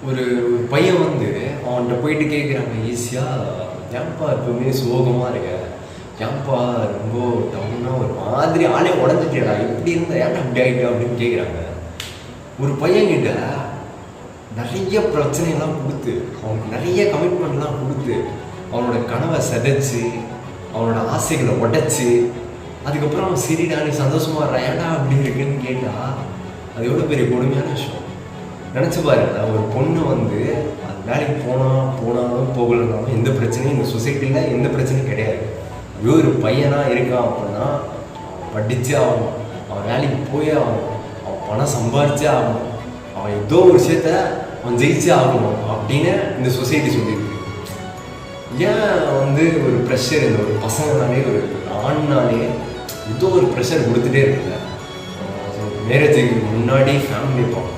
ஒரு பையன் வந்து அவன்கிட்ட போயிட்டு கேட்குறாங்க ஈஸியாக, ஏன்ப்பா எப்பவுமே சோகமாக இருக்க, ஏன்ப்பா ரொம்ப டவுனாக ஒரு மாதிரி ஆளே உடஞ்சிட்டியடா, எப்படி இருந்தா ஏன்டா அப்படி ஆகிட்ட அப்படின்னு கேட்குறாங்க. ஒரு பையன்கிட்ட நிறைய பிரச்சனைலாம் கொடுத்து, அவனுக்கு நிறைய கமிட்மெண்ட்லாம் கொடுத்து, அவனோட கனவை சிதைச்சு, அவனோட ஆசைகளை உடைச்சி, அதுக்கப்புறம் அவன் சரிடா நீ சந்தோஷமா இருறான் ஏன்டா அப்படி இருக்குன்னு கேட்டால் அது எவ்வளோ பெரிய கொடுமையான விஷயம். நினச்சி பாருங்க, ஒரு பொண்ணு வந்து அது வேலைக்கு போனாலும் போகலனாலும் எந்த பிரச்சனையும் இந்த சொசைட்டியில் எந்த பிரச்சனையும் கிடையாது. ஐயோ ஒரு பையனாக இருக்கான் அப்படின்னா அவன் படித்தே ஆகணும், அவன் வேலைக்கு போயே ஆகணும், அவன் பணம் சம்பாரிச்சே ஆகணும், அவன் ஏதோ ஒரு விஷயத்த அவன் ஜெயிச்சே ஆகணும் அப்படின்னு இந்த சொசைட்டி சொல்லியிருக்கு. ஏன் வந்து ஒரு ப்ரெஷர் இந்த ஒரு பசங்கனாலே ஒரு ஆண்னாலே ஏதோ ஒரு ப்ரெஷர் கொடுத்துட்டே இருக்குல்ல. மேரேஜுக்கு முன்னாடி ஃபேமிலியை பார்க்கணும்,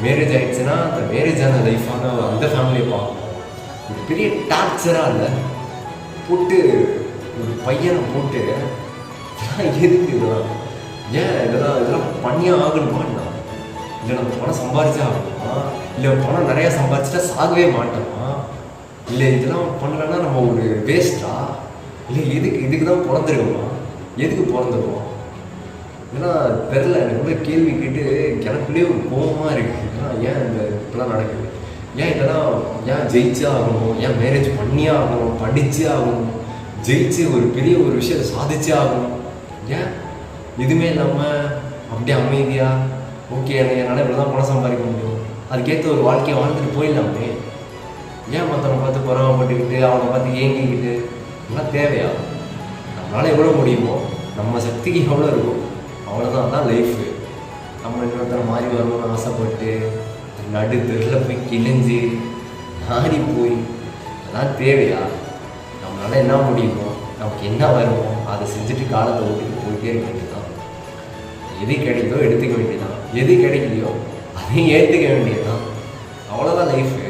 மேரேஜ் ஆகிடுச்சுன்னா அந்த மேரேஜான லைஃபான அந்த ஃபேமிலியை பார்க்கணும். ஒரு பெரிய டார்ச்சராக இல்லை போட்டு ஒரு பையனை போட்டு எதுக்கு இதெல்லாம், ஏன் இதெல்லாம் பண்ணியே ஆகணுமான்னா, இல்லை நம்ம பணம் சம்பாரிச்சா ஆகணுமா, இல்லை பணம் நிறையா சம்பாரிச்சிட்டா சாகவே மாட்டோமா, இல்லை இதெல்லாம் பண்ணலன்னா நம்ம ஒரு வேஸ்ட்டா, இல்லை இதுக்கு தான் பிறந்திருக்கோமா, எதுக்கு பிறந்திருக்கோம், இதெல்லாம் தெரில. எனக்கு கூட கேள்வி கேட்டு எனக்குள்ளேயே ஒரு கோபமாக இருக்குது. ஏன் இப்பெல்லாம் நடக்குது, ஏன் ஜெயிச்சே ஆகணும், ஏன் மேரேஜ் பண்ணியே ஆகணும், படிச்சே ஆகணும், ஜெயிச்சு ஒரு பெரிய ஒரு விஷயத்தை சாதிச்சே ஆகணும், ஏன் எதுவுமே இல்லாமல் அப்படியே அமைதியாக ஓகே என்னால் இப்படி தான் பணம் சம்பாதிக்க முடியும், அதுக்கேற்ற ஒரு வாழ்க்கையை வாழ்ந்துட்டு போயிடலாமே, ஏன் மற்றவனை பார்த்து பொறாமப்பட்டுக்கிட்டு அவனை பார்த்து ஏங்கிக்கிட்டு இதெல்லாம் தேவையா? நம்மளால் எவ்வளோ முடியுமோ நம்ம சக்திக்கு எவ்வளோ இருக்கும் அவ்வளோதான், அதான் லைஃபு. நம்ம இன்னொருத்தர மாதிரி வரணும்னு ஆசைப்பட்டு நடு தெருவில் போய் கிழிஞ்சு நாரி போய் அதெல்லாம் தேவையா? நம்மளால் என்ன முடியுமோ நமக்கு என்ன வருமோ அதை செஞ்சுட்டு காலத்தை ஓட்டிட்டு போயிட்டே இருக்க வேண்டியதுதான். எது கிடைக்குதோ எடுத்துக்க வேண்டியதான், எது கிடைக்கலையோ அதையும் ஏற்றுக்க வேண்டியதுதான். அவ்வளோதான் லைஃபு.